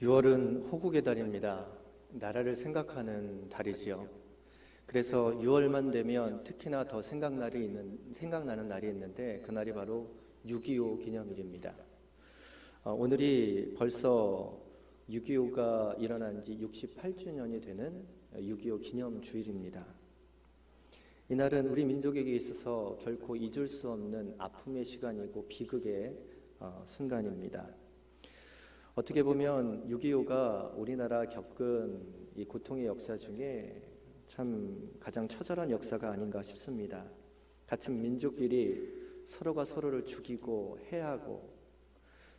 6월은 호국의 달입니다. 나라를 생각하는 달이지요. 그래서 6월만 되면 특히나 더 생각나는 날이 있는데 그날이 바로 6.25 기념일입니다. 오늘이 벌써 6.25가 일어난 지 68주년이 되는 6.25 기념주일입니다. 이날은 우리 민족에게 있어서 결코 잊을 수 없는 아픔의 시간이고 비극의 순간입니다. 어떻게 보면 6.25가 우리나라 겪은 이 고통의 역사 중에 참 가장 처절한 역사가 아닌가 싶습니다. 같은 민족끼리 서로가 서로를 죽이고 해하고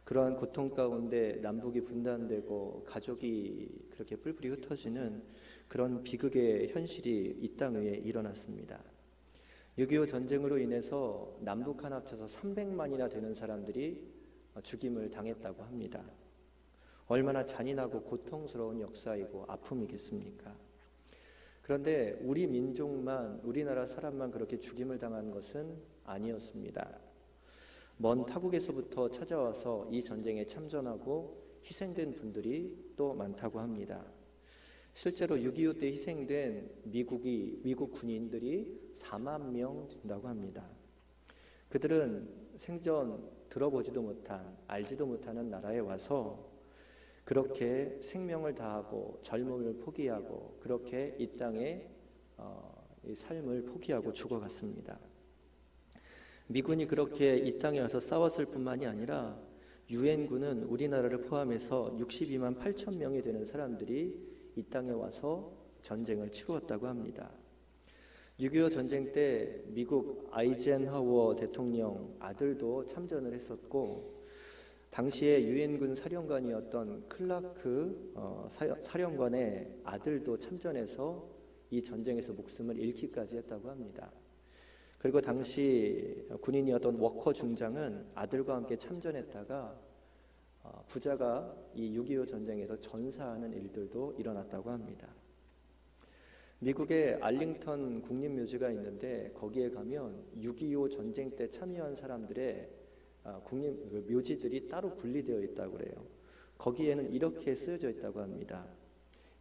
그러한 고통 가운데 남북이 분단되고 가족이 그렇게 뿔뿔이 흩어지는 그런 비극의 현실이 이 땅 위에 일어났습니다. 6.25 전쟁으로 인해서 남북 하나 합쳐서 300만이나 되는 사람들이 죽임을 당했다고 합니다. 얼마나 잔인하고 고통스러운 역사이고 아픔이겠습니까? 그런데 우리 민족만, 우리나라 사람만 그렇게 죽임을 당한 것은 아니었습니다. 먼 타국에서부터 찾아와서 이 전쟁에 참전하고 희생된 분들이 또 많다고 합니다. 실제로 6.25 때 희생된 미국 군인들이 4만 명 된다고 합니다. 그들은 생전 들어보지도 못한, 알지도 못하는 나라에 와서 그렇게 생명을 다하고 젊음을 포기하고 그렇게 이 땅에 이 삶을 포기하고 죽어갔습니다. 미군이 그렇게 이 땅에 와서 싸웠을 뿐만이 아니라 유엔군은 우리나라를 포함해서 62만 8천 명이 되는 사람들이 이 땅에 와서 전쟁을 치루었다고 합니다. 6.25 전쟁 때 미국 아이젠하워 대통령 아들도 참전을 했었고 당시에 유엔군 사령관이었던 클라크 사령관의 아들도 참전해서 이 전쟁에서 목숨을 잃기까지 했다고 합니다. 그리고 당시 군인이었던 워커 중장은 아들과 함께 참전했다가 부자가 이 6.25 전쟁에서 전사하는 일들도 일어났다고 합니다. 미국의 알링턴 국립묘지가 있는데 거기에 가면 6.25 전쟁 때 참여한 사람들의 묘지들이 따로 분리되어 있다고 그래요. 거기에는 이렇게 쓰여져 있다고 합니다.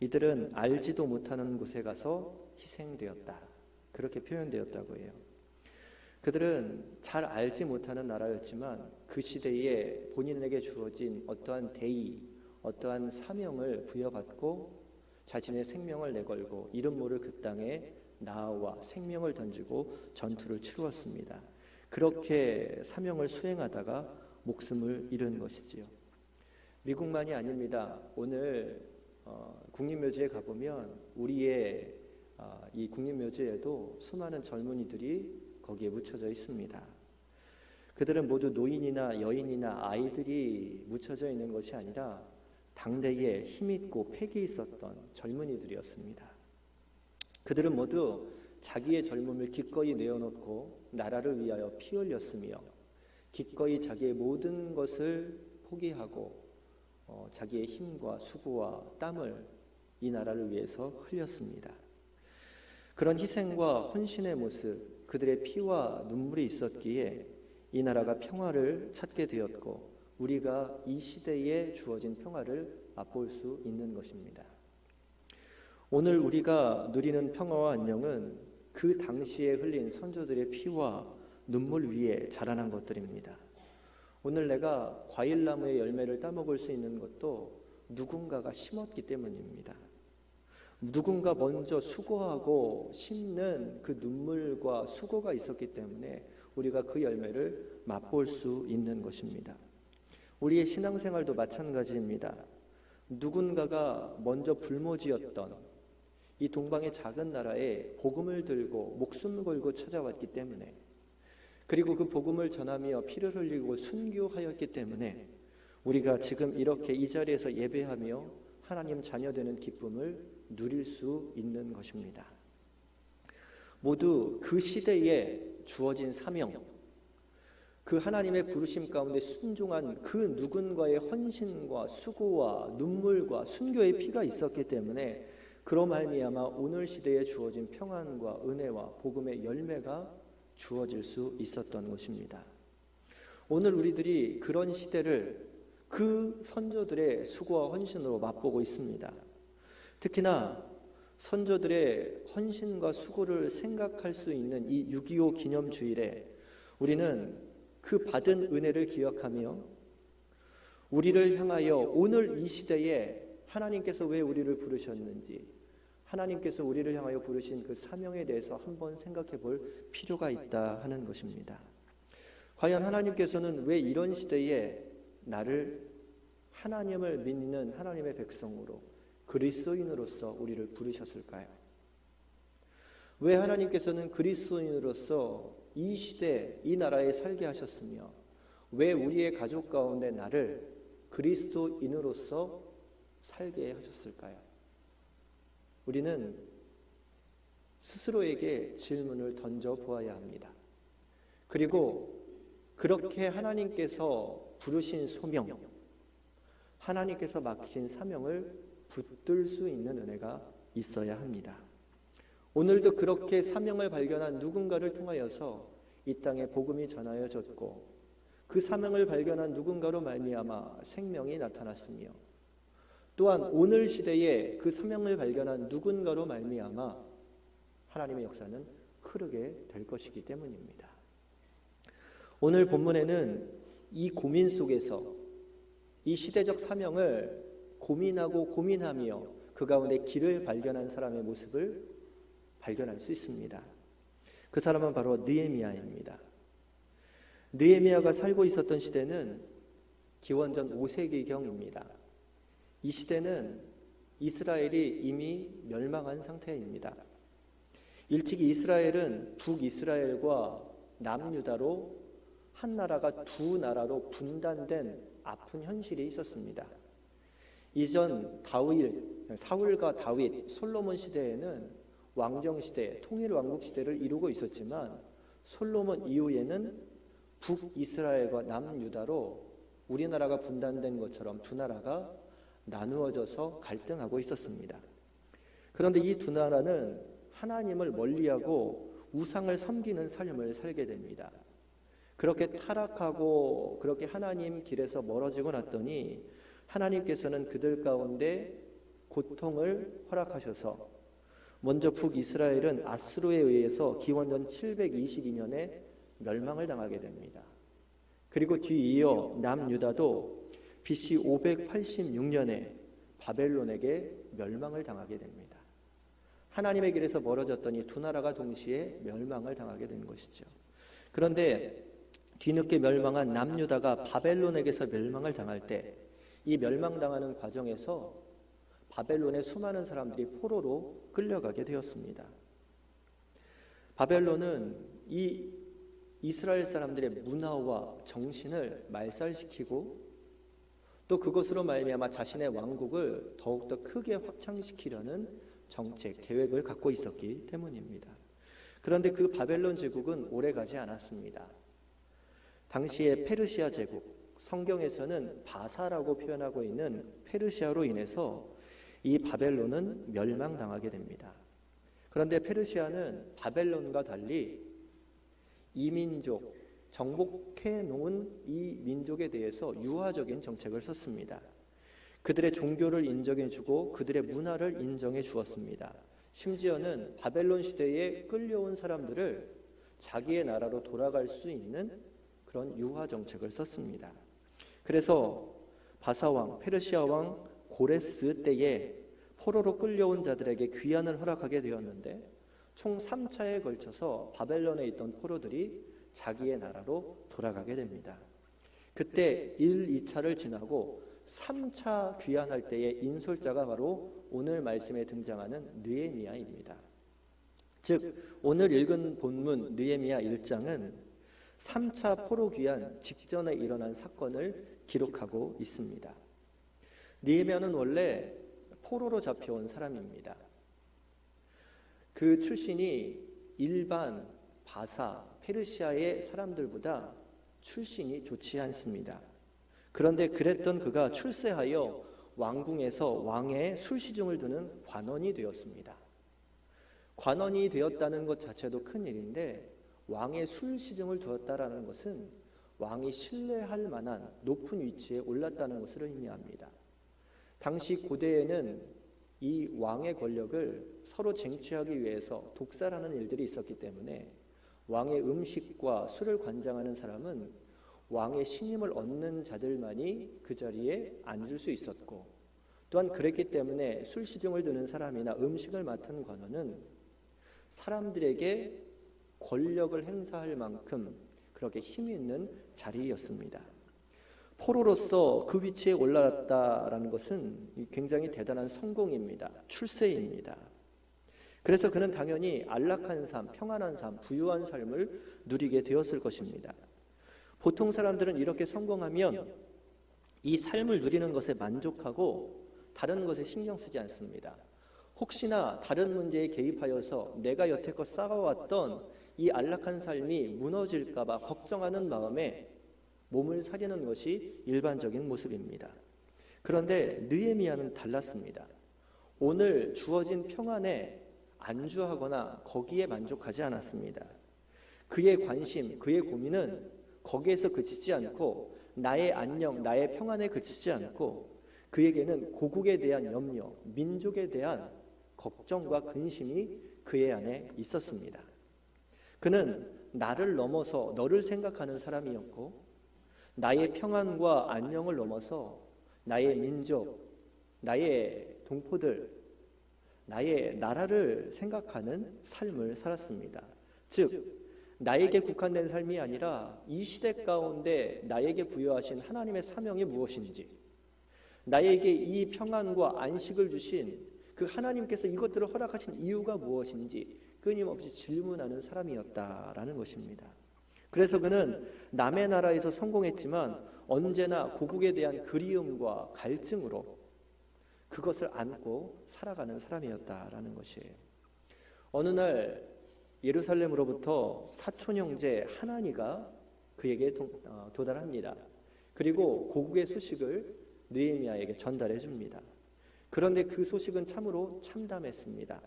이들은 알지도 못하는 곳에 가서 희생되었다. 그렇게 표현되었다고 해요. 그들은 잘 알지 못하는 나라였지만 그 시대에 본인에게 주어진 어떠한 대의, 어떠한 사명을 부여받고 자신의 생명을 내걸고 이름 모를 그 땅에 나와 생명을 던지고 전투를 치루었습니다. 그렇게 사명을 수행하다가 목숨을 잃은 것이지요. 미국만이 아닙니다. 오늘 국립묘지에 가보면 우리의 이 국립묘지에도 수많은 젊은이들이 거기에 묻혀져 있습니다. 그들은 모두 노인이나 여인이나 아이들이 묻혀져 있는 것이 아니라 당대에 힘있고 패기 있었던 젊은이들이었습니다. 그들은 모두 자기의 젊음을 기꺼이 내어놓고 나라를 위하여 피 흘렸으며 기꺼이 자기의 모든 것을 포기하고 자기의 힘과 수고와 땀을 이 나라를 위해서 흘렸습니다. 그런 희생과 헌신의 모습, 그들의 피와 눈물이 있었기에 이 나라가 평화를 찾게 되었고 우리가 이 시대에 주어진 평화를 맛볼 수 있는 것입니다. 오늘 우리가 누리는 평화와 안녕은 그 당시에 흘린 선조들의 피와 눈물 위에 자라난 것들입니다. 오늘 내가 과일나무의 열매를 따먹을 수 있는 것도 누군가가 심었기 때문입니다. 누군가 먼저 수고하고 심는 그 눈물과 수고가 있었기 때문에 우리가 그 열매를 맛볼 수 있는 것입니다. 우리의 신앙생활도 마찬가지입니다. 누군가가 먼저 불모지였던 이 동방의 작은 나라에 복음을 들고 목숨을 걸고 찾아왔기 때문에 그리고 그 복음을 전하며 피를 흘리고 순교하였기 때문에 우리가 지금 이렇게 이 자리에서 예배하며 하나님 자녀되는 기쁨을 누릴 수 있는 것입니다. 모두 그 시대에 주어진 사명, 그 하나님의 부르심 가운데 순종한 그 누군가의 헌신과 수고와 눈물과 순교의 피가 있었기 때문에 그로 말미암아 오늘 시대에 주어진 평안과 은혜와 복음의 열매가 주어질 수 있었던 것입니다. 오늘 우리들이 그런 시대를 그 선조들의 수고와 헌신으로 맛보고 있습니다. 특히나 선조들의 헌신과 수고를 생각할 수 있는 이 6.25 기념주일에 우리는 그 받은 은혜를 기억하며 우리를 향하여 오늘 이 시대에 하나님께서 왜 우리를 부르셨는지, 하나님께서 우리를 향하여 부르신 그 사명에 대해서 한번 생각해 볼 필요가 있다 하는 것입니다. 과연 하나님께서는 왜 이런 시대에 나를 하나님을 믿는 하나님의 백성으로, 그리스도인으로서 우리를 부르셨을까요? 왜 하나님께서는 그리스도인으로서 이 시대, 이 나라에 살게 하셨으며 왜 우리의 가족 가운데 나를 그리스도인으로서 살게 하셨을까요? 우리는 스스로에게 질문을 던져 보아야 합니다. 그리고 그렇게 하나님께서 부르신 소명, 하나님께서 맡기신 사명을 붙들 수 있는 은혜가 있어야 합니다. 오늘도 그렇게 사명을 발견한 누군가를 통하여서 이 땅에 복음이 전하여졌고 그 사명을 발견한 누군가로 말미암아 생명이 나타났으며 또한 오늘 시대에 그 사명을 발견한 누군가로 말미암아 하나님의 역사는 흐르게 될 것이기 때문입니다. 오늘 본문에는 이 고민 속에서 이 시대적 사명을 고민하고 고민하며 그 가운데 길을 발견한 사람의 모습을 발견할 수 있습니다. 그 사람은 바로 느헤미야입니다. 느헤미야가 살고 있었던 시대는 기원전 5세기경입니다. 이 시대는 이스라엘이 이미 멸망한 상태입니다. 일찍 이스라엘은 북이스라엘과 남유다로 한 나라가 두 나라로 분단된 아픈 현실이 있었습니다. 이전 사울과 다윗, 솔로몬 시대에는 왕정시대, 통일왕국시대를 이루고 있었지만 솔로몬 이후에는 북이스라엘과 남유다로 우리나라가 분단된 것처럼 두 나라가 나누어져서 갈등하고 있었습니다. 그런데 이 두 나라는 하나님을 멀리하고 우상을 섬기는 삶을 살게 됩니다. 그렇게 타락하고 그렇게 하나님 길에서 멀어지고 났더니 하나님께서는 그들 가운데 고통을 허락하셔서 먼저 북이스라엘은 아수르에 의해서 기원전 722년에 멸망을 당하게 됩니다. 그리고 뒤이어 남유다도 BC 586년에 바벨론에게 멸망을 당하게 됩니다. 하나님의 길에서 멀어졌더니 두 나라가 동시에 멸망을 당하게 된 것이죠. 그런데 뒤늦게 멸망한 남유다가 바벨론에게서 멸망을 당할 때 이 멸망당하는 과정에서 바벨론의 수많은 사람들이 포로로 끌려가게 되었습니다. 바벨론은 이 이스라엘 사람들의 문화와 정신을 말살시키고 또 그것으로 말미암아 자신의 왕국을 더욱더 크게 확장시키려는 정책, 계획을 갖고 있었기 때문입니다. 그런데 그 바벨론 제국은 오래가지 않았습니다. 당시의 페르시아 제국, 성경에서는 바사라고 표현하고 있는 페르시아로 인해서 이 바벨론은 멸망당하게 됩니다. 그런데 페르시아는 바벨론과 달리 이민족, 정복해 놓은 이 민족에 대해서 유화적인 정책을 썼습니다. 그들의 종교를 인정해주고 그들의 문화를 인정해 주었습니다. 심지어는 바벨론 시대에 끌려온 사람들을 자기의 나라로 돌아갈 수 있는 그런 유화 정책을 썼습니다. 그래서 바사왕, 페르시아왕 고레스 때에 포로로 끌려온 자들에게 귀환을 허락하게 되었는데 총 3차에 걸쳐서 바벨론에 있던 포로들이 자기의 나라로 돌아가게 됩니다. 그때 1, 2차를 지나고 3차 귀환할 때의 인솔자가 바로 오늘 말씀에 등장하는 느헤미야입니다. 즉 오늘 읽은 본문 느헤미야 1장은 3차 포로 귀환 직전에 일어난 사건을 기록하고 있습니다. 느헤미야는 원래 포로로 잡혀온 사람입니다. 그 출신이 일반 바사, 페르시아의 사람들보다 출신이 좋지 않습니다. 그런데 그랬던 그가 출세하여 왕궁에서 왕의 술시중을 드는 관원이 되었습니다. 관원이 되었다는 것 자체도 큰 일인데 왕의 술시중을 두었다라는 것은 왕이 신뢰할 만한 높은 위치에 올랐다는 것을 의미합니다. 당시 고대에는 이 왕의 권력을 서로 쟁취하기 위해서 독살하는 일들이 있었기 때문에 왕의 음식과 술을 관장하는 사람은 왕의 신임을 얻는 자들만이 그 자리에 앉을 수 있었고, 또한 그랬기 때문에 술 시중을 드는 사람이나 음식을 맡은 관원은 사람들에게 권력을 행사할 만큼 그렇게 힘이 있는 자리였습니다. 포로로서 그 위치에 올라갔다라는 것은 굉장히 대단한 성공입니다. 출세입니다. 그래서 그는 당연히 안락한 삶, 평안한 삶, 부유한 삶을 누리게 되었을 것입니다. 보통 사람들은 이렇게 성공하면 이 삶을 누리는 것에 만족하고 다른 것에 신경 쓰지 않습니다. 혹시나 다른 문제에 개입하여서 내가 여태껏 쌓아왔던 이 안락한 삶이 무너질까 봐 걱정하는 마음에 몸을 사리는 것이 일반적인 모습입니다. 그런데 느헤미야는 달랐습니다. 오늘 주어진 평안에 안주하거나 거기에 만족하지 않았습니다. 그의 관심, 그의 고민은 거기에서 그치지 않고 나의 안녕, 나의 평안에 그치지 않고 그에게는 고국에 대한 염려, 민족에 대한 걱정과 근심이 그의 안에 있었습니다. 그는 나를 넘어서 너를 생각하는 사람이었고 나의 평안과 안녕을 넘어서 나의 민족, 나의 동포들, 나의 나라를 생각하는 삶을 살았습니다. 즉 나에게 국한된 삶이 아니라 이 시대 가운데 나에게 부여하신 하나님의 사명이 무엇인지, 나에게 이 평안과 안식을 주신 그 하나님께서 이것들을 허락하신 이유가 무엇인지 끊임없이 질문하는 사람이었다라는 것입니다. 그래서 그는 남의 나라에서 성공했지만 언제나 고국에 대한 그리움과 갈증으로 그것을 안고 살아가는 사람이었다라는 것이에요. 어느 날 예루살렘으로부터 사촌 형제 하나니가 그에게 도달합니다. 그리고 고국의 소식을 느헤미야에게 전달해 줍니다. 그런데 그 소식은 참으로 참담했습니다.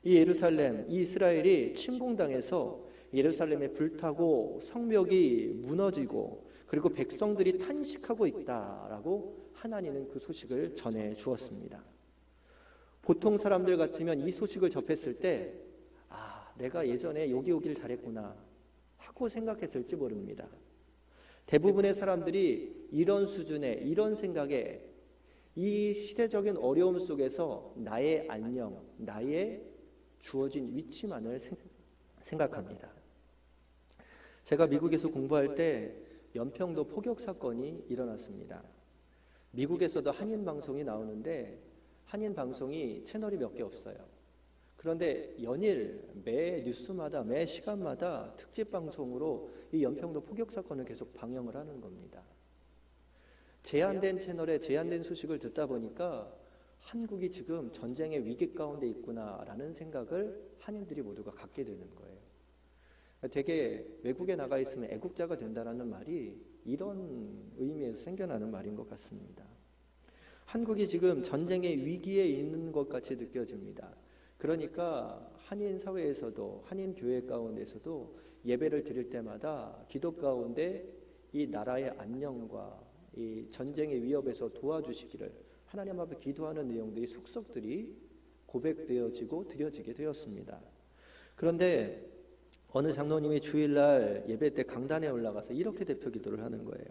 이 예루살렘, 이 이스라엘이 침공당해서 예루살렘에 불타고 성벽이 무너지고 그리고 백성들이 탄식하고 있다라고 하나니는 그 소식을 전해 주었습니다. 보통 사람들 같으면 이 소식을 접했을 때 내가 예전에 여기 오길 잘했구나 하고 생각했을지 모릅니다. 대부분의 사람들이 이런 수준의 이런 생각에 이 시대적인 어려움 속에서 나의 안녕, 나의 주어진 위치만을 생각합니다. 제가 미국에서 공부할 때 연평도 포격 사건이 일어났습니다. 미국에서도 한인 방송이 나오는데 한인 방송이 채널이 몇 개 없어요. 그런데 연일 매 뉴스마다 매 시간마다 특집 방송으로 이 연평도 포격 사건을 계속 방영을 하는 겁니다. 제한된 채널에 제한된 소식을 듣다 보니까 한국이 지금 전쟁의 위기 가운데 있구나라는 생각을 한인들이 모두가 갖게 되는 거예요. 되게 외국에 나가 있으면 애국자가 된다라는 말이 이런 의미에서 생겨나는 말인 것 같습니다. 한국이 지금 전쟁의 위기에 있는 것 같이 느껴집니다. 그러니까 한인 사회에서도 한인 교회 가운데서도 예배를 드릴 때마다 기도 가운데 이 나라의 안녕과 이 전쟁의 위협에서 도와주시기를 하나님 앞에 기도하는 내용들이 속속들이 고백되어지고 드려지게 되었습니다. 그런데 어느 장로님이 주일날 예배 때 강단에 올라가서 이렇게 대표 기도를 하는 거예요.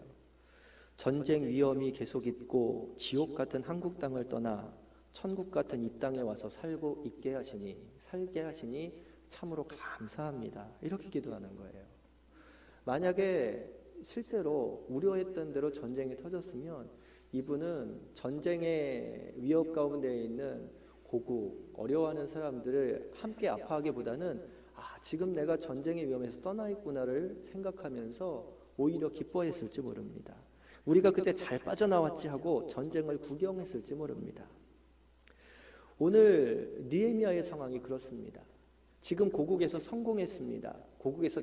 전쟁 위험이 계속 있고 지옥 같은 한국 땅을 떠나 천국 같은 이 땅에 와서 살고 있게 하시니 살게 하시니 참으로 감사합니다. 이렇게 기도하는 거예요. 만약에 실제로 우려했던 대로 전쟁이 터졌으면 이분은 전쟁의 위협 가운데 있는 고국, 어려워하는 사람들을 함께 아파하기보다는 지금 내가 전쟁의 위험에서 떠나 있구나를 생각하면서 오히려 기뻐했을지 모릅니다. 우리가 그때 잘 빠져나왔지 하고 전쟁을 구경했을지 모릅니다. 오늘 느헤미야의 상황이 그렇습니다. 지금 고국에서 성공했습니다. 고국에서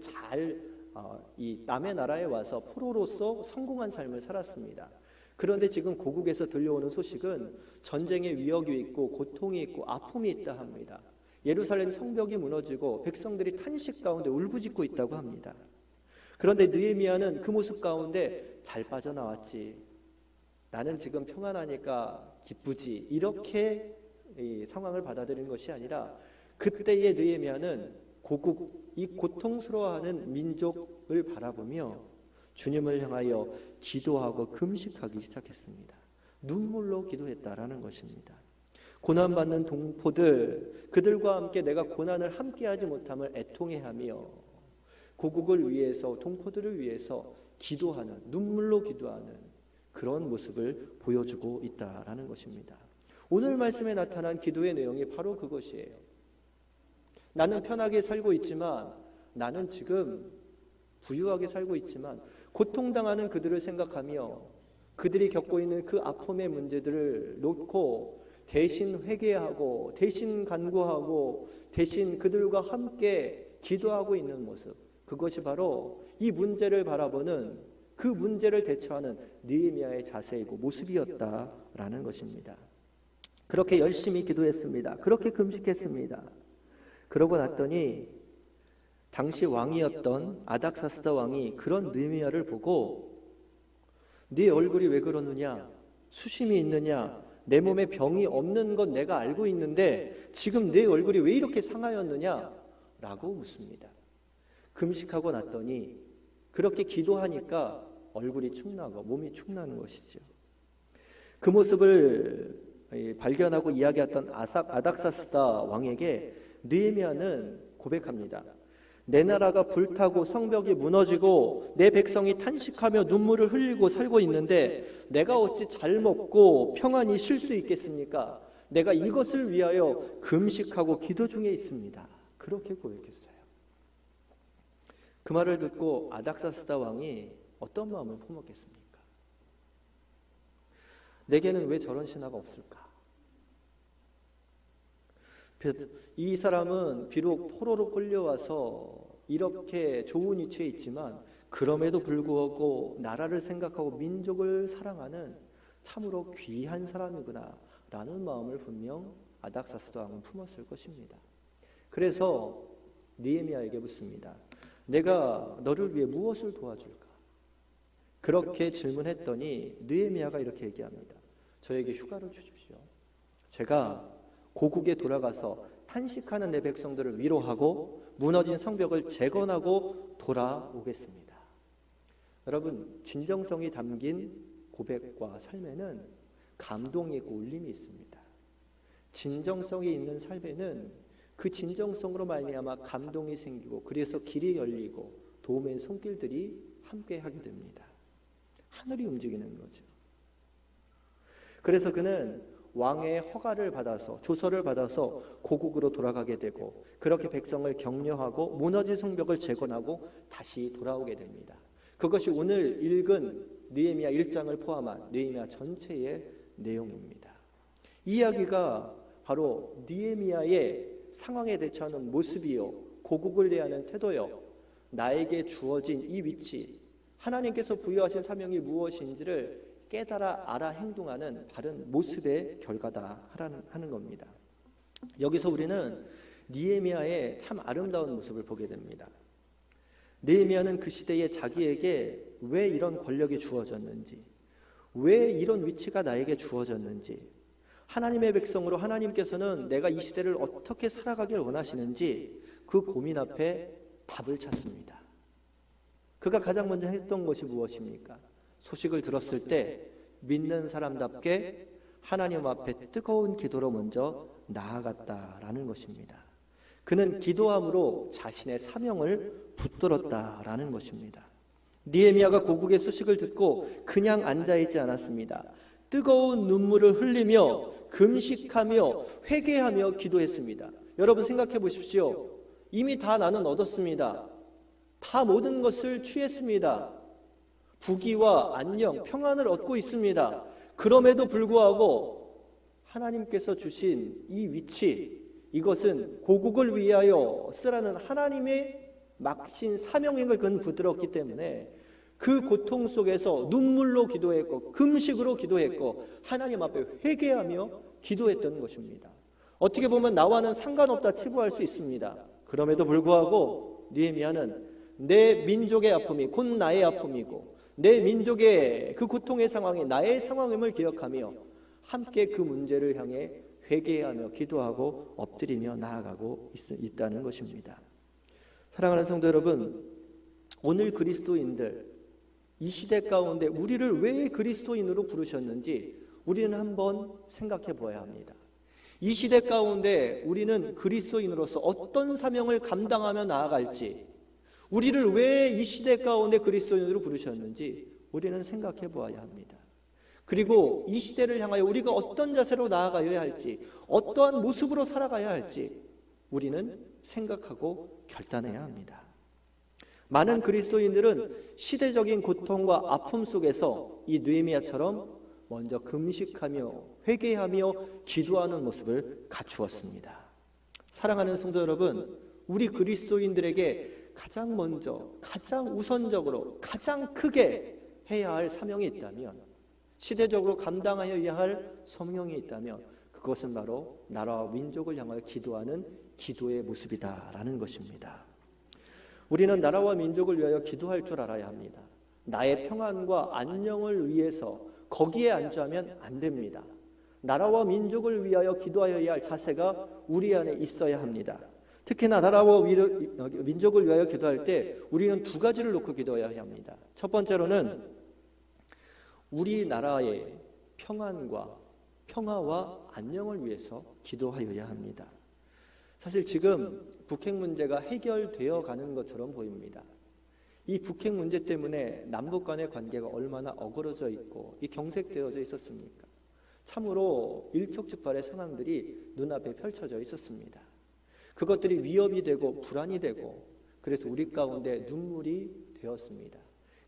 이 남의 나라에 와서 포로로서 성공한 삶을 살았습니다. 그런데 지금 고국에서 들려오는 소식은 전쟁의 위협이 있고 고통이 있고 아픔이 있다 합니다. 예루살렘 성벽이 무너지고 백성들이 탄식 가운데 울부짖고 있다고 합니다. 그런데 느헤미야는 그 모습 가운데 잘 빠져나왔지, 나는 지금 평안하니까 기쁘지, 이렇게 이 상황을 받아들인 것이 아니라 그때의 느헤미야는 이 고통스러워하는 민족을 바라보며 주님을 향하여 기도하고 금식하기 시작했습니다. 눈물로 기도했다라는 것입니다. 고난받는 동포들, 그들과 함께 내가 고난을 함께하지 못함을 애통해하며 고국을 위해서, 동포들을 위해서 기도하는, 눈물로 기도하는 그런 모습을 보여주고 있다라는 것입니다. 오늘 말씀에 나타난 기도의 내용이 바로 그것이에요. 나는 편하게 살고 있지만, 나는 지금 부유하게 살고 있지만 고통당하는 그들을 생각하며 그들이 겪고 있는 그 아픔의 문제들을 놓고 대신 회개하고 대신 간구하고 대신 그들과 함께 기도하고 있는 모습, 그것이 바로 이 문제를 바라보는, 그 문제를 대처하는 느헤미야의 자세이고 모습이었다라는 것입니다. 그렇게 열심히 기도했습니다. 그렇게 금식했습니다. 그러고 났더니 당시 왕이었던 아닥사스다 왕이 그런 느헤미야를 보고 네 얼굴이 왜 그러느냐, 수심이 있느냐, 내 몸에 병이 없는 건 내가 알고 있는데 지금 내 얼굴이 왜 이렇게 상하였느냐 라고 묻습니다. 금식하고 났더니 그렇게 기도하니까 얼굴이 축나고 몸이 축나는 것이죠. 그 모습을 발견하고 이야기했던 아닥사스다 왕에게 느헤미야는 고백합니다. 내 나라가 불타고 성벽이 무너지고 내 백성이 탄식하며 눈물을 흘리고 살고 있는데 내가 어찌 잘 먹고 평안히 쉴 수 있겠습니까? 내가 이것을 위하여 금식하고 기도 중에 있습니다. 그렇게 고백했어요. 그 말을 듣고 아닥사스다 왕이 어떤 마음을 품었겠습니까? 내게는 왜 저런 신하가 없을까? 이 사람은 비록 포로로 끌려와서 이렇게 좋은 위치에 있지만 그럼에도 불구하고 나라를 생각하고 민족을 사랑하는 참으로 귀한 사람이구나 라는 마음을 분명 아닥사스다 왕은 품었을 것입니다. 그래서 느헤미야에게 묻습니다. 내가 너를 위해 무엇을 도와줄까? 그렇게 질문했더니 느헤미야가 이렇게 얘기합니다. 저에게 휴가를 주십시오. 제가 고국에 돌아가서 탄식하는 내 백성들을 위로하고 무너진 성벽을 재건하고 돌아오겠습니다. 여러분, 진정성이 담긴 고백과 삶에는 감동이 있고 울림이 있습니다. 진정성이 있는 삶에는 그 진정성으로 말미암아 감동이 생기고 그래서 길이 열리고 도움의 손길들이 함께하게 됩니다. 하늘이 움직이는 거죠. 그래서 그는 왕의 허가를 받아서, 조서를 받아서 고국으로 돌아가게 되고 그렇게 백성을 격려하고 무너진 성벽을 재건하고 다시 돌아오게 됩니다. 그것이 오늘 읽은 느헤미야 1장을 포함한 느헤미야 전체의 내용입니다. 이 이야기가 바로 느헤미야의 상황에 대처하는 모습이요, 고국을 대하는 태도요, 나에게 주어진 이 위치, 하나님께서 부여하신 사명이 무엇인지를 깨달아 알아 행동하는 바른 모습의 결과다 하는 겁니다. 여기서 우리는 느헤미야의 참 아름다운 모습을 보게 됩니다. 느헤미야는 그 시대에 자기에게 왜 이런 권력이 주어졌는지, 왜 이런 위치가 나에게 주어졌는지, 하나님의 백성으로 하나님께서는 내가 이 시대를 어떻게 살아가길 원하시는지 그 고민 앞에 답을 찾습니다. 그가 가장 먼저 했던 것이 무엇입니까? 소식을 들었을 때 믿는 사람답게 하나님 앞에 뜨거운 기도로 먼저 나아갔다라는 것입니다. 그는 기도함으로 자신의 사명을 붙들었다라는 것입니다. 느헤미야가 고국의 소식을 듣고 그냥 앉아있지 않았습니다. 뜨거운 눈물을 흘리며 금식하며 회개하며 기도했습니다. 여러분 생각해 보십시오. 이미 다 나는 얻었습니다. 다 모든 것을 취했습니다. 부귀와 안녕, 평안을 얻고 있습니다. 그럼에도 불구하고 하나님께서 주신 이 위치, 이것은 고국을 위하여 쓰라는 하나님의 막신 사명행을 그는 붙들었기 때문에 그 고통 속에서 눈물로 기도했고 금식으로 기도했고 하나님 앞에 회개하며 기도했던 것입니다. 어떻게 보면 나와는 상관없다 치부할 수 있습니다. 그럼에도 불구하고 느헤미야는 내 민족의 아픔이 곧 나의 아픔이고 내 민족의 그 고통의 상황이 나의 상황임을 기억하며 함께 그 문제를 향해 회개하며 기도하고 엎드리며 나아가고 있다는 것입니다. 사랑하는 성도 여러분, 오늘 그리스도인들 이 시대 가운데 우리를 왜 그리스도인으로 부르셨는지 우리는 한번 생각해 보아야 합니다. 이 시대 가운데 우리는 그리스도인으로서 어떤 사명을 감당하며 나아갈지, 우리를 왜 이 시대 가운데 그리스도인으로 부르셨는지 우리는 생각해 보아야 합니다. 그리고 이 시대를 향하여 우리가 어떤 자세로 나아가야 할지, 어떠한 모습으로 살아가야 할지 우리는 생각하고 결단해야 합니다. 많은 그리스도인들은 시대적인 고통과 아픔 속에서 이 느헤미야처럼 먼저 금식하며 회개하며 기도하는 모습을 갖추었습니다. 사랑하는 성도 여러분, 우리 그리스도인들에게 가장 먼저, 가장 우선적으로, 가장 크게 해야 할 사명이 있다면, 시대적으로 감당하여야 할 성령이 있다면 그것은 바로 나라와 민족을 향하여 기도하는 기도의 모습이다라는 것입니다. 우리는 나라와 민족을 위하여 기도할 줄 알아야 합니다. 나의 평안과 안녕을 위해서 거기에 안주하면 안 됩니다. 나라와 민족을 위하여 기도하여야 할 자세가 우리 안에 있어야 합니다. 특히나 나라와 민족을 위하여 기도할 때 우리는 두 가지를 놓고 기도해야 합니다. 첫 번째로는 우리나라의 평화와 안녕을 위해서 기도하여야 합니다. 사실 지금 북핵 문제가 해결되어 가는 것처럼 보입니다. 이 북핵 문제 때문에 남북 간의 관계가 얼마나 어그러져 있고 이 경색되어져 있었습니까? 참으로 일촉즉발의 상황들이 눈앞에 펼쳐져 있었습니다. 그것들이 위협이 되고 불안이 되고 그래서 우리 가운데 눈물이 되었습니다.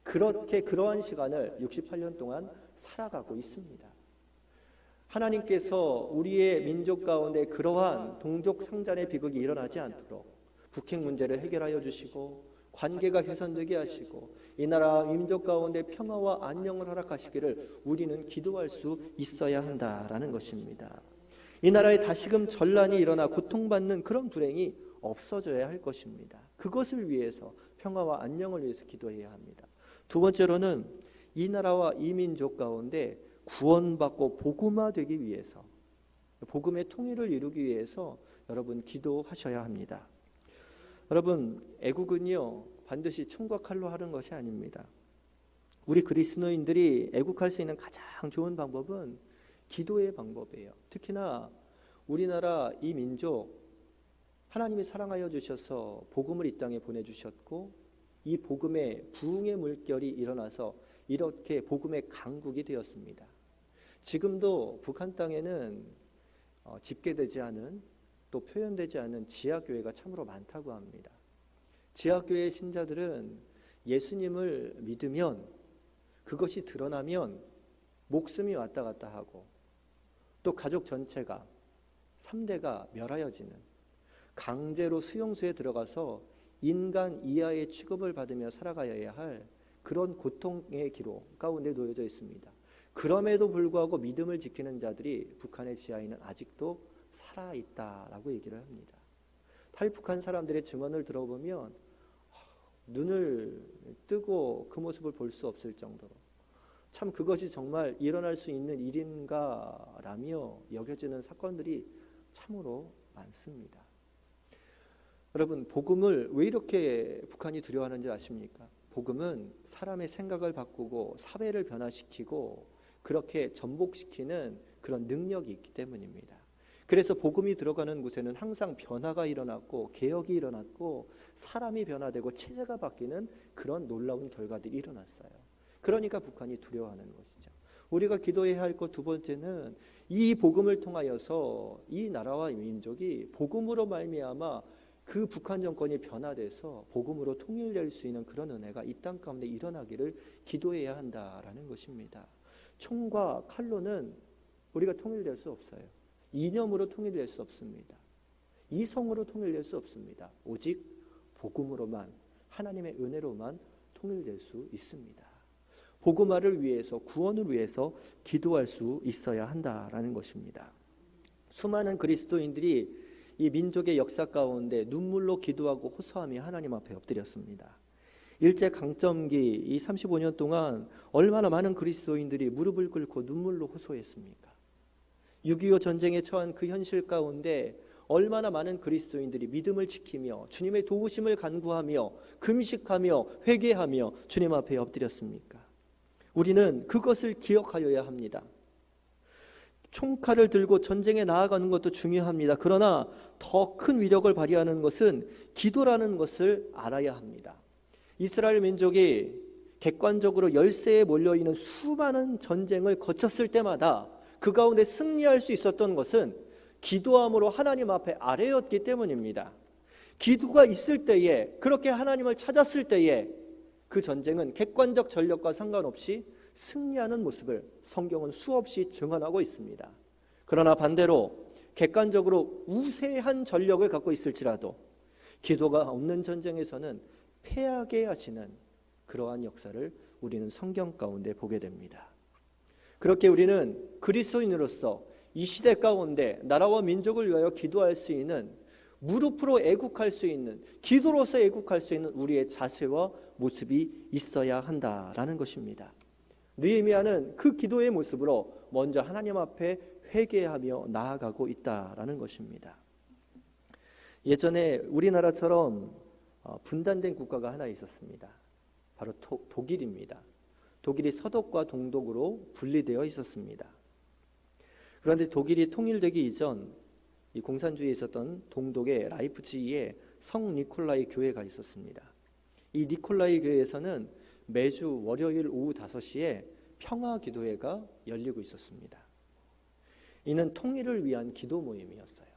그렇게 그러한 시간을 68년 동안 살아가고 있습니다. 하나님께서 우리의 민족 가운데 그러한 동족 상잔의 비극이 일어나지 않도록 북핵 문제를 해결하여 주시고 관계가 개선되게 하시고 이 나라 민족 가운데 평화와 안녕을 허락하시기를 우리는 기도할 수 있어야 한다라는 것입니다. 이 나라에 다시금 전란이 일어나 고통받는 그런 불행이 없어져야 할 것입니다. 그것을 위해서 평화와 안녕을 위해서 기도해야 합니다. 두 번째로는 이 나라와 이 민족 가운데 구원받고 복음화되기 위해서, 복음의 통일을 이루기 위해서 여러분 기도하셔야 합니다. 여러분, 애국은요 반드시 총과 칼로 하는 것이 아닙니다. 우리 그리스도인들이 애국할 수 있는 가장 좋은 방법은 기도의 방법이에요. 특히나 우리나라 이 민족 하나님이 사랑하여 주셔서 복음을 이 땅에 보내주셨고 이 복음의 부흥의 물결이 일어나서 이렇게 복음의 강국이 되었습니다. 지금도 북한 땅에는 집계되지 않은 또 표현되지 않은 지하교회가 참으로 많다고 합니다. 지하교회 신자들은 예수님을 믿으면 그것이 드러나면 목숨이 왔다 갔다 하고 또 가족 전체가 3대가 멸하여지는 강제로 수용소에 들어가서 인간 이하의 취급을 받으며 살아가야 할 그런 고통의 기록 가운데 놓여져 있습니다. 그럼에도 불구하고 믿음을 지키는 자들이 북한의 지하에는 아직도 살아있다라고 얘기를 합니다. 탈북한 사람들의 증언을 들어보면 눈을 뜨고 그 모습을 볼 수 없을 정도로 참 그것이 정말 일어날 수 있는 일인가라며 여겨지는 사건들이 참으로 많습니다. 여러분, 복음을 왜 이렇게 북한이 두려워하는지 아십니까? 복음은 사람의 생각을 바꾸고 사회를 변화시키고 그렇게 전복시키는 그런 능력이 있기 때문입니다. 그래서 복음이 들어가는 곳에는 항상 변화가 일어났고 개혁이 일어났고 사람이 변화되고 체제가 바뀌는 그런 놀라운 결과들이 일어났어요. 그러니까 북한이 두려워하는 것이죠. 우리가 기도해야 할 것 두 번째는 이 복음을 통하여서 이 나라와 이 민족이 복음으로 말미암아 그 북한 정권이 변화돼서 복음으로 통일될 수 있는 그런 은혜가 이 땅 가운데 일어나기를 기도해야 한다라는 것입니다. 총과 칼로는 우리가 통일될 수 없어요. 이념으로 통일될 수 없습니다. 이성으로 통일될 수 없습니다. 오직 복음으로만, 하나님의 은혜로만 통일될 수 있습니다. 복음화를 위해서, 구원을 위해서 기도할 수 있어야 한다라는 것입니다. 수많은 그리스도인들이 이 민족의 역사 가운데 눈물로 기도하고 호소하며 하나님 앞에 엎드렸습니다. 일제 강점기 이 35년 동안 얼마나 많은 그리스도인들이 무릎을 꿇고 눈물로 호소했습니까? 6.25 전쟁에 처한 그 현실 가운데 얼마나 많은 그리스도인들이 믿음을 지키며 주님의 도우심을 간구하며 금식하며 회개하며 주님 앞에 엎드렸습니까? 우리는 그것을 기억하여야 합니다. 총칼을 들고 전쟁에 나아가는 것도 중요합니다. 그러나 더 큰 위력을 발휘하는 것은 기도라는 것을 알아야 합니다. 이스라엘 민족이 객관적으로 열세에 몰려있는 수많은 전쟁을 거쳤을 때마다 그 가운데 승리할 수 있었던 것은 기도함으로 하나님 앞에 아뢰었기 때문입니다. 기도가 있을 때에, 그렇게 하나님을 찾았을 때에 그 전쟁은 객관적 전력과 상관없이 승리하는 모습을 성경은 수없이 증언하고 있습니다. 그러나 반대로 객관적으로 우세한 전력을 갖고 있을지라도 기도가 없는 전쟁에서는 패하게 하시는 그러한 역사를 우리는 성경 가운데 보게 됩니다. 그렇게 우리는 그리스도인으로서 이 시대 가운데 나라와 민족을 위하여 기도할 수 있는, 무릎으로 애국할 수 있는, 기도로서 애국할 수 있는 우리의 자세와 모습이 있어야 한다라는 것입니다. 느헤미야는 그 기도의 모습으로 먼저 하나님 앞에 회개하며 나아가고 있다라는 것입니다. 예전에 우리나라처럼 분단된 국가가 하나 있었습니다. 바로 독일입니다. 독일이 서독과 동독으로 분리되어 있었습니다. 그런데 독일이 통일되기 이전 이 공산주의에 있었던 동독의 라이프치히에 성 니콜라이 교회가 있었습니다. 이 니콜라이 교회에서는 매주 월요일 오후 5시에 평화 기도회가 열리고 있었습니다. 이는 통일을 위한 기도 모임이었어요.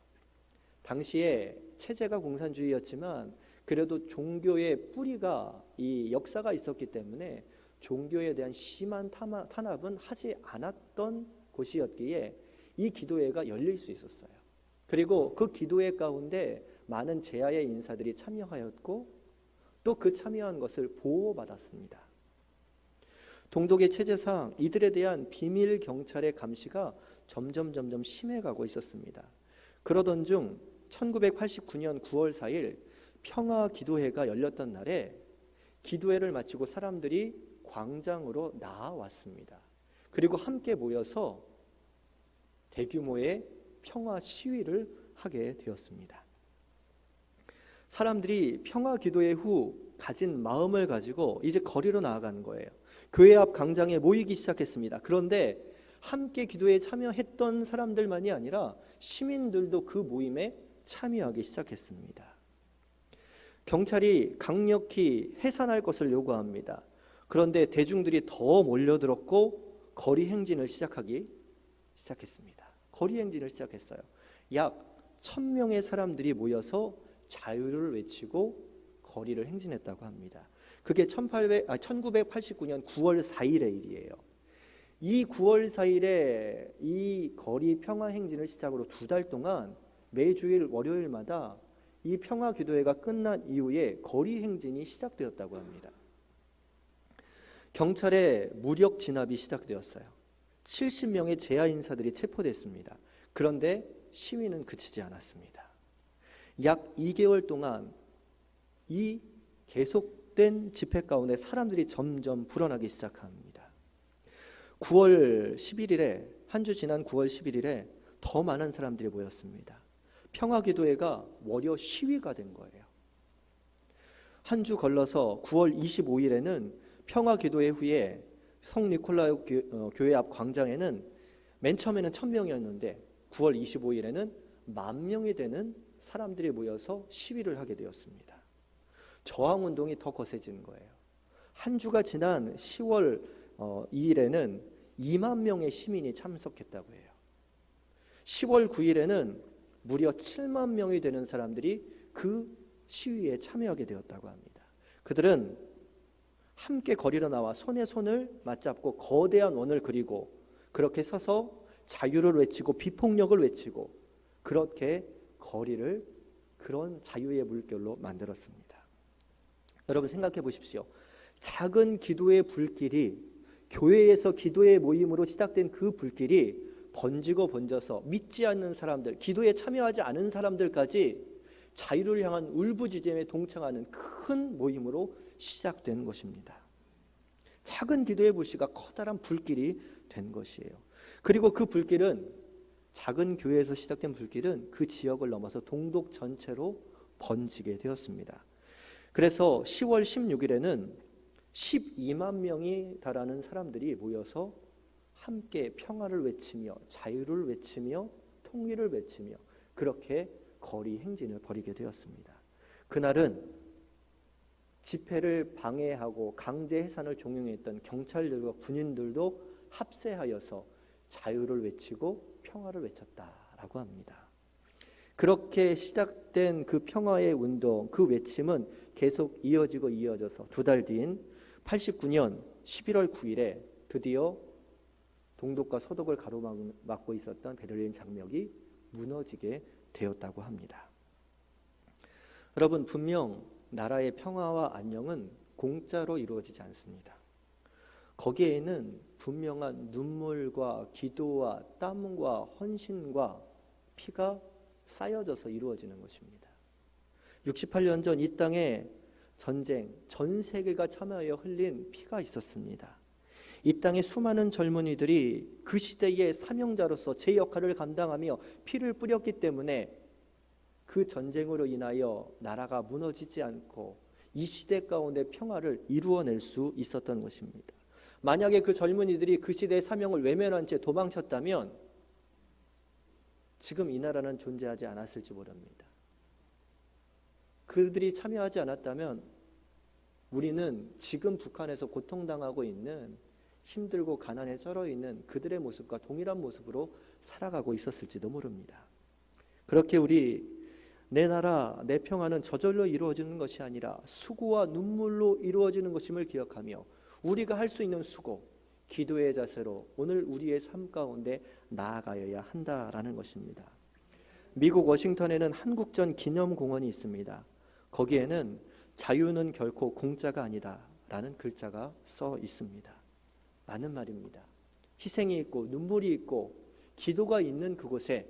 당시에 체제가 공산주의였지만 그래도 종교의 뿌리가, 이 역사가 있었기 때문에 종교에 대한 심한 탄압은 하지 않았던 곳이었기에 이 기도회가 열릴 수 있었어요. 그리고 그 기도회 가운데 많은 제야의 인사들이 참여하였고 또 그 참여한 것을 보호받았습니다. 동독의 체제상 이들에 대한 비밀 경찰의 감시가 점점 심해가고 있었습니다. 그러던 중 1989년 9월 4일 평화 기도회가 열렸던 날에 기도회를 마치고 사람들이 광장으로 나왔습니다. 그리고 함께 모여서 대규모의 평화 시위를 하게 되었습니다. 사람들이 평화 기도회 후 가진 마음을 가지고 이제 거리로 나아가는 거예요. 교회 앞 광장에 모이기 시작했습니다. 그런데 함께 기도에 참여했던 사람들만이 아니라 시민들도 그 모임에 참여하기 시작했습니다. 경찰이 강력히 해산할 것을 요구합니다. 그런데 대중들이 더 몰려들었고 거리 행진을 시작했습니다. 거리 행진을 시작했어요. 약 1000명의 사람들이 모여서 자유를 외치고 거리를 행진했다고 합니다. 그게 1989년 9월 4일의 일이에요. 이 9월 4일에 이 거리 평화 행진을 시작으로 2달 동안 매주일 월요일마다 이 평화 기도회가 끝난 이후에 거리 행진이 시작되었다고 합니다. 경찰의 무력 진압이 시작되었어요. 70명의 제야 인사들이 체포됐습니다. 그런데 시위는 그치지 않았습니다. 약 2개월 동안 이 계속된 집회 가운데 사람들이 점점 불어나기 시작합니다. 9월 11일에 한 주 지난 9월 11일에 더 많은 사람들이 모였습니다. 평화기도회가 월요 시위가 된 거예요. 한 주 걸러서 9월 25일에는 평화기도회 후에 성 니콜라이 교회 앞 광장에는 맨 처음에는 1000명이었는데 9월 25일에는 10,000명이 되는 사람들이 모여서 시위를 하게 되었습니다. 저항운동이 더 거세지는 거예요. 한 주가 지난 10월 2일에는 2만 명의 시민이 참석했다고 해요. 10월 9일에는 무려 7만 명이 되는 사람들이 그 시위에 참여하게 되었다고 합니다. 그들은 함께 거리로 나와 손에 손을 맞잡고 거대한 원을 그리고 그렇게 서서 자유를 외치고 비폭력을 외치고 그렇게 거리를 그런 자유의 물결로 만들었습니다. 여러분 생각해 보십시오. 작은 기도의 불길이, 교회에서 기도의 모임으로 시작된 그 불길이 번지고 번져서 믿지 않는 사람들, 기도에 참여하지 않은 사람들까지 자유를 향한 울부짖음에 동참하는 큰 모임으로 시작된 것입니다. 작은 기도의 불씨가 커다란 불길이 된 것이에요. 그리고 그 불길은, 작은 교회에서 시작된 불길은 그 지역을 넘어서 동독 전체로 번지게 되었습니다. 그래서 10월 16일에는 12만 명이 달하는 사람들이 모여서 함께 평화를 외치며 자유를 외치며 통일을 외치며 그렇게 거리 행진을 벌이게 되었습니다. 그날은 집회를 방해하고 강제 해산을 종용했던 경찰들과 군인들도 합세하여서 자유를 외치고 평화를 외쳤다라고 합니다. 그렇게 시작된 그 평화의 운동, 그 외침은 계속 이어져서 두 달 뒤인 89년 11월 9일에 드디어 동독과 서독을 가로막고 있었던 베들레헴 장벽이 무너지게 되었다고 합니다. 여러분, 분명 나라의 평화와 안녕은 공짜로 이루어지지 않습니다. 거기에는 분명한 눈물과 기도와 땀과 헌신과 피가 쌓여져서 이루어지는 것입니다. 68년 전 이 땅에 전쟁, 전 세계가 참여하여 흘린 피가 있었습니다. 이 땅의 수많은 젊은이들이 그 시대의 사명자로서 제 역할을 감당하며 피를 뿌렸기 때문에 그 전쟁으로 인하여 나라가 무너지지 않고 이 시대 가운데 평화를 이루어낼 수 있었던 것입니다. 만약에 그 젊은이들이 그 시대의 사명을 외면한 채 도망쳤다면 지금 이 나라는 존재하지 않았을지 모릅니다. 그들이 참여하지 않았다면 우리는 지금 북한에서 고통당하고 있는, 힘들고 가난에 쩔어 있는 그들의 모습과 동일한 모습으로 살아가고 있었을지도 모릅니다. 그렇게 내 나라, 내 평화는 저절로 이루어지는 것이 아니라 수고와 눈물로 이루어지는 것임을 기억하며 우리가 할 수 있는 수고, 기도의 자세로 오늘 우리의 삶 가운데 나아가야 한다라는 것입니다. 미국 워싱턴에는 한국전 기념공원이 있습니다. 거기에는 자유는 결코 공짜가 아니다 라는 글자가 써 있습니다. 맞는 말입니다. 희생이 있고 눈물이 있고 기도가 있는 그곳에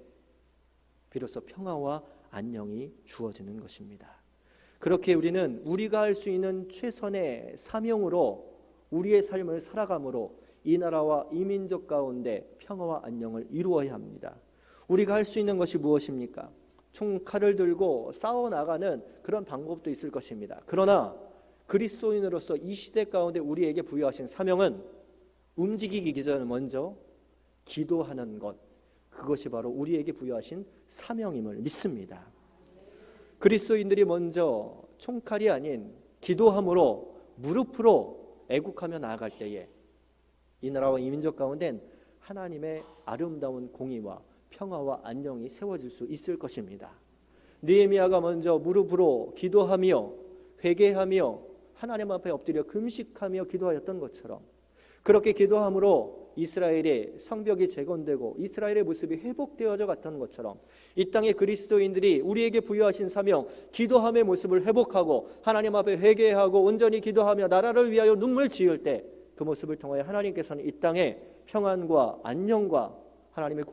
비로소 평화와 안녕이 주어지는 것입니다. 그렇게 우리는 우리가 할 수 있는 최선의 사명으로 우리의 삶을 살아감으로 이 나라와 이 민족 가운데 평화와 안녕을 이루어야 합니다. 우리가 할 수 있는 것이 무엇입니까? 총칼을 들고 싸워나가는 그런 방법도 있을 것입니다. 그러나 그리스도인으로서 이 시대 가운데 우리에게 부여하신 사명은 움직이기 전에 먼저 기도하는 것, 그것이 바로 우리에게 부여하신 사명임을 믿습니다. 그리스도인들이 먼저 총칼이 아닌 기도함으로 무릎으로 애국하며 나아갈 때에 이 나라와 이 민족 가운데는 하나님의 아름다운 공의와 평화와 안녕이 세워질 수 있을 것입니다. 느헤미야가 먼저 무릎으로 기도하며 회개하며 하나님 앞에 엎드려 금식하며 기도하였던 것처럼, 그렇게 기도함으로 이스라엘의 성벽이 재건되고 이스라엘의 모습이 회복되어져 갔던 것처럼 이 땅의 그리스도인들이 우리에게 부여하신 사명, 기도함의 모습을 회복하고 하나님 앞에 회개하고 온전히 기도하며 나라를 위하여 눈물 지을 때 그 모습을 통하여 하나님께서는 이 땅에 평안과 안녕과 하나님의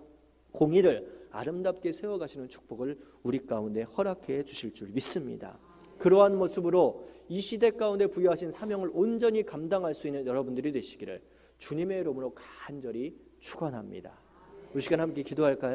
공의를 아름답게 세워가시는 축복을 우리 가운데 허락해 주실 줄 믿습니다. 그러한 모습으로 이 시대 가운데 부여하신 사명을 온전히 감당할 수 있는 여러분들이 되시기를 주님의 이름으로 간절히 축원합니다. 우리 시간 함께 기도할까요?